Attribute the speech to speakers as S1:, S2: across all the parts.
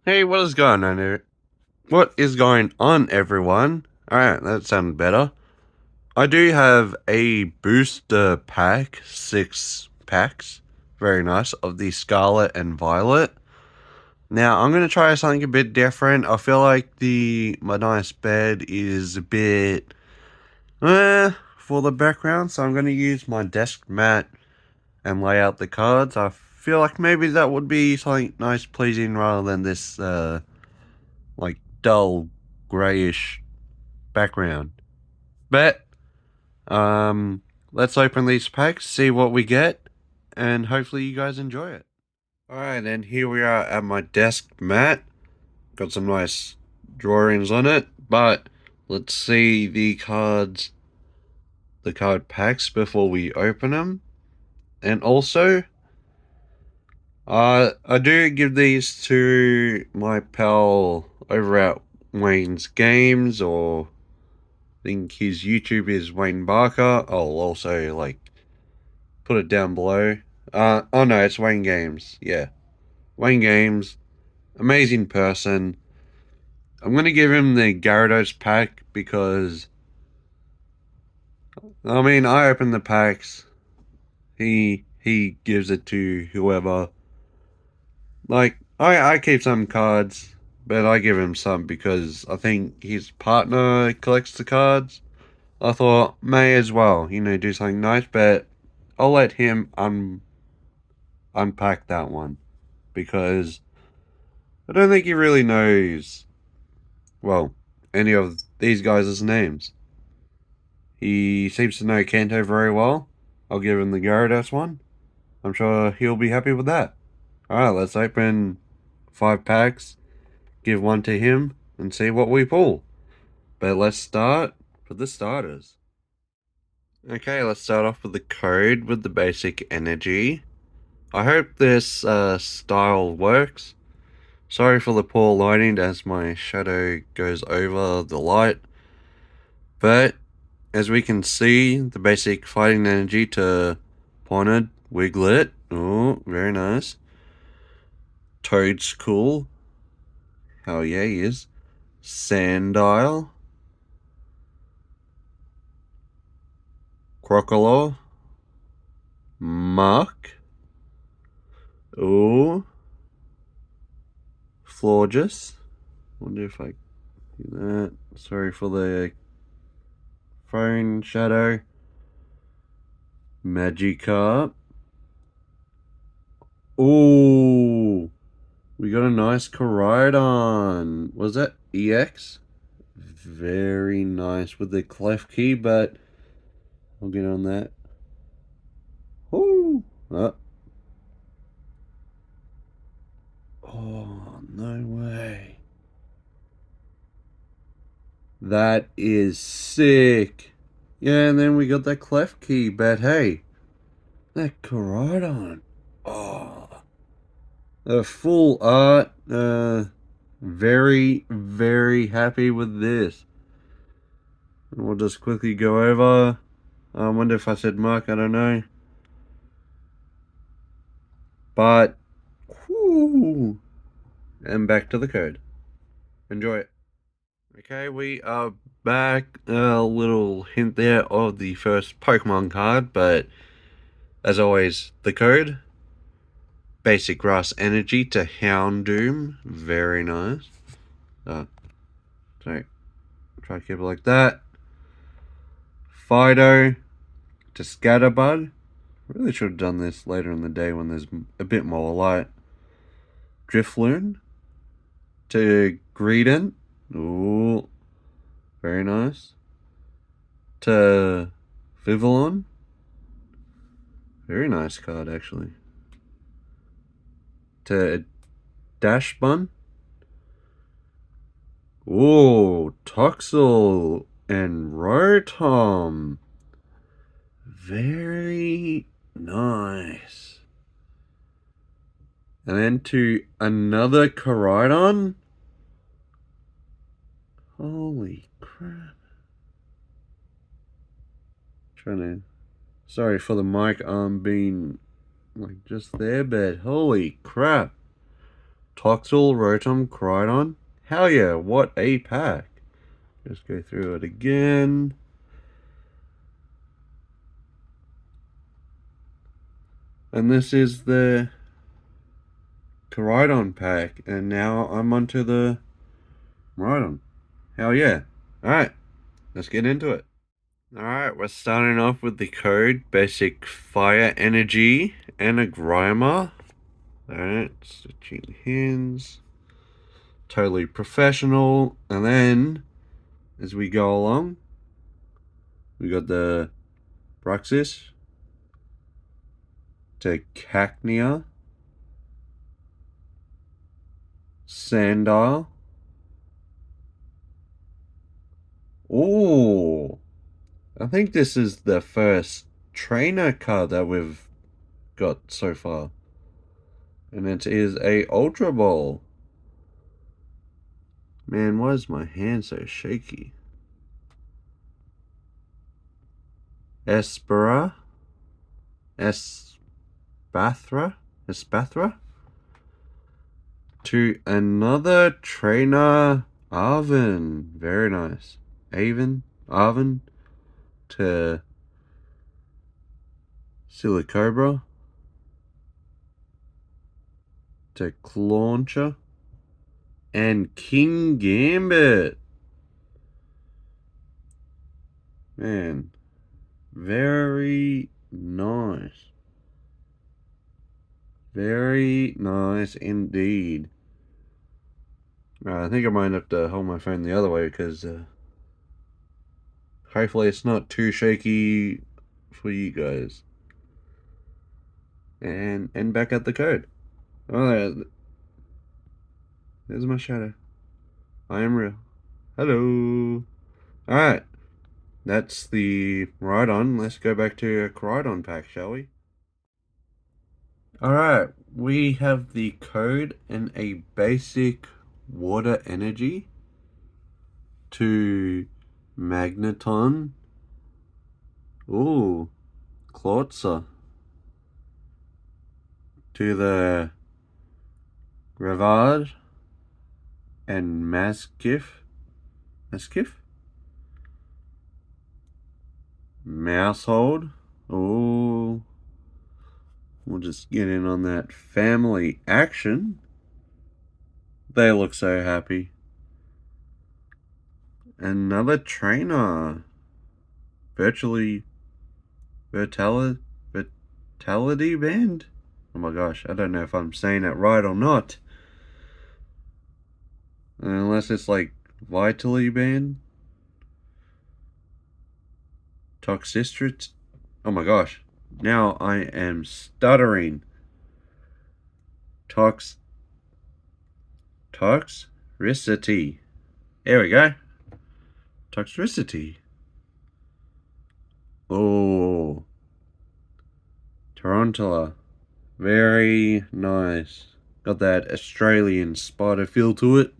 S1: Hey, what is going on here? What is going on, everyone? Alright, that sounded better. I do have a booster pack, 6 packs, very nice, of the Scarlet and Violet. Now, I'm going to try something a bit different. I feel like my nice bed is a bit, for the background, so I'm going to use my desk mat and lay out the cards. I feel like maybe that would be something nice, pleasing, rather than this, like dull grayish background. But let's open these packs, see what we get, and hopefully you guys enjoy it. Alright, and here we are at my desk mat. Got some nice drawings on it, but let's see the card packs before we open them. And also, I do give these to my pal over at Wayne's Games, or I think his YouTube is Wayne Barker. I'll also put it down below. Oh no, it's Wayne Games. Yeah, Wayne Games, amazing person. I'm gonna give him the Gyarados pack because I mean I open the packs. He gives it to whoever. Like I keep some cards, but I give him some because I think his partner collects the cards. I thought may as well, do something nice, but I'll let him unpack that one because I don't think he really knows, well, any of these guys' names. He seems to know Kanto very well. I'll give him the Gyarados one. I'm sure he'll be happy with that. Alright, let's open 5 packs, give one to him, and see what we pull. But let's start with the starters. Okay, let's start off with the code with the basic energy. I hope this style works. Sorry for the poor lighting as my shadow goes over the light. But as we can see, the basic fighting energy to Pointed, Wiglet. Oh, very nice. Toadstool. Hell yeah, he is. Sandile. Crocodile. Mark. Oh. Florges. Wonder if I do that. Sorry for the phone shadow. Magikarp. Ooh, we got a nice Koraidon. Was that EX? Very nice with the clef key, but I'll get on that. Ooh. Oh, no way. That is sick. Yeah, and then we got that clef key, but hey, that Koraidon. Oh, the full art. Very, very happy with this. And we'll just quickly go over. I wonder if I said Mark, I don't know. But, whoo, and back to the code. Enjoy it. Okay, we are back. A little hint there of the first Pokemon card, but as always, the code. Basic Grass Energy to Houndoom. Very nice. So, try to keep it like that. Fido to Scatterbug. Really should have done this later in the day when there's a bit more light. Drifloon to Greedent. Ooh, very nice. To Vivillon. Very nice card, actually. To Dashbun. Ooh, Toxel and Rotom. Very nice. And then to another Koraidon. Holy crap. Trying to. Sorry for the mic arm being just there, but holy crap. Toxel, Rotom, Cridon. Hell yeah, what a pack. Just go through it again. And this is the Koraidon pack. And now I'm onto the Miraidon. Hell yeah. Alright, let's get into it. Alright, we're starting off with the code Basic Fire Energy and a Grimer. Alright, stitching hands. Totally professional. And then, as we go along, we got the Bruxis, Cacnea, Sandile. Oh, I think this is the first trainer card that we've got so far. And it is a Ultra Ball. Man, why is my hand so shaky? Espathra? To another trainer, Arven. Very nice. Arven. To Silicobra. To Clauncher. And King Gambit. Man, very nice. Very nice indeed. I think I might have to hold my phone the other way because hopefully it's not too shaky for you guys. And back at the code. Oh, there's my shadow. I am real. Hello. Alright. That's the Rhydon. Let's go back to a Koraidon pack, shall we? Alright. We have the code and a basic water energy to Magneton. Ooh. Clawitzer. To the Revard and Maskiff. Mousehold. Oh, we'll just get in on that family action. They look so happy. Another trainer. Vitality Band. Oh my gosh, I don't know if I'm saying it right or not. Unless it's like Vitality Band. Toxicity. Oh my gosh. Now I am stuttering. Toxicity. There we go. Toxicity. Oh. Tarantula. Very nice. Got that Australian spider feel to it.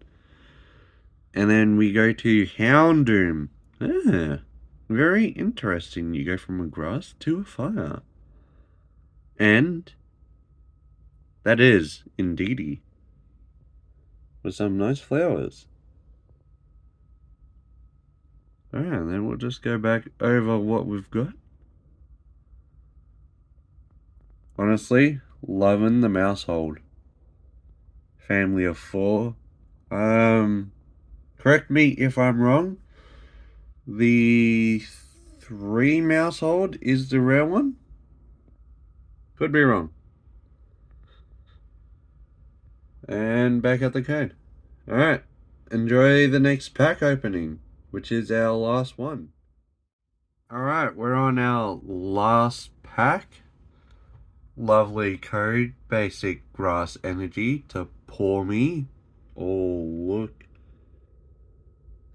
S1: And then we go to Houndoom. Ah, very interesting. You go from a grass to a fire. And that is Indeedee. With some nice flowers. Alright, then we'll just go back over what we've got. Honestly, loving the Mousehold. Family of 4. Correct me if I'm wrong. The 3 Mousehold is the rare one? Could be wrong. And back at the code. Alright, enjoy the next pack opening, which is our last one. Alright, we're on our last pack. Lovely code, basic grass energy to Pawmi. Oh,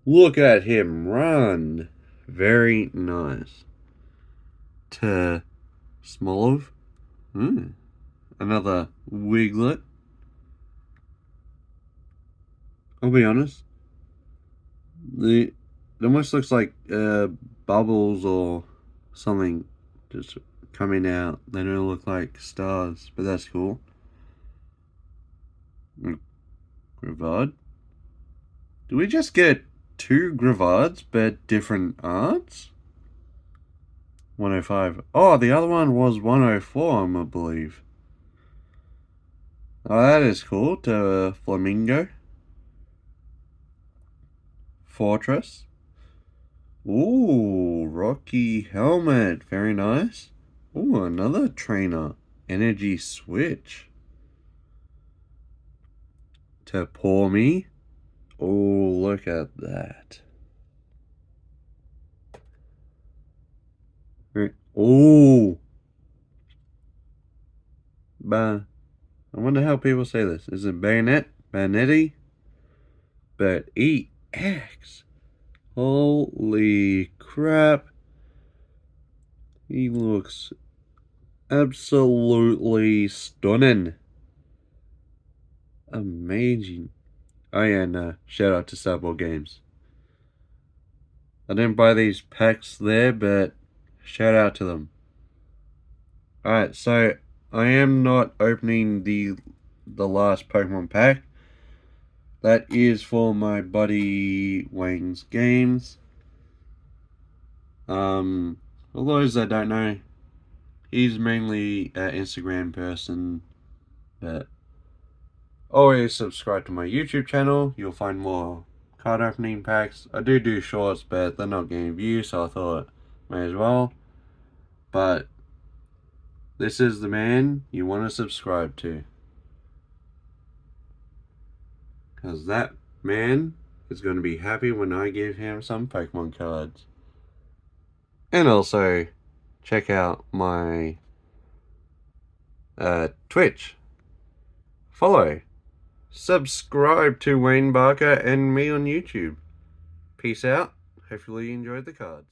S1: look at him run. Very nice. To Smolov. Another Wiglet. I'll be honest. It almost looks like bubbles or something just coming out. They don't look like stars, but that's cool. Grivard. Do we just get 2 Grivards but different arts? 105. Oh, the other one was 104, I believe. Oh, that is cool. To Flamingo. Fortress. Ooh, Rocky Helmet. Very nice. Ooh, another trainer. Energy Switch. To Pour Me. Oh, look at that. Oh. I wonder how people say this. Is it Bayonet? Bayonetti? But EX. Holy crap. He looks absolutely stunning. Amazing. Oh yeah, no. Shout out to Starboard Games. I didn't buy these packs there, but shout out to them. Alright, so I am not opening the last Pokemon pack. That is for my buddy Wayne's Games. For those that don't know, he's mainly an Instagram person, but always subscribe to my YouTube channel. You'll find more card opening packs. I do shorts, but they're not getting views, so I thought may as well. But this is the man you want to subscribe to, because that man is going to be happy when I give him some Pokemon cards. And also check out my Twitch. Follow. Subscribe to Wayne Barker and me on YouTube. Peace out. Hopefully you enjoyed the cards.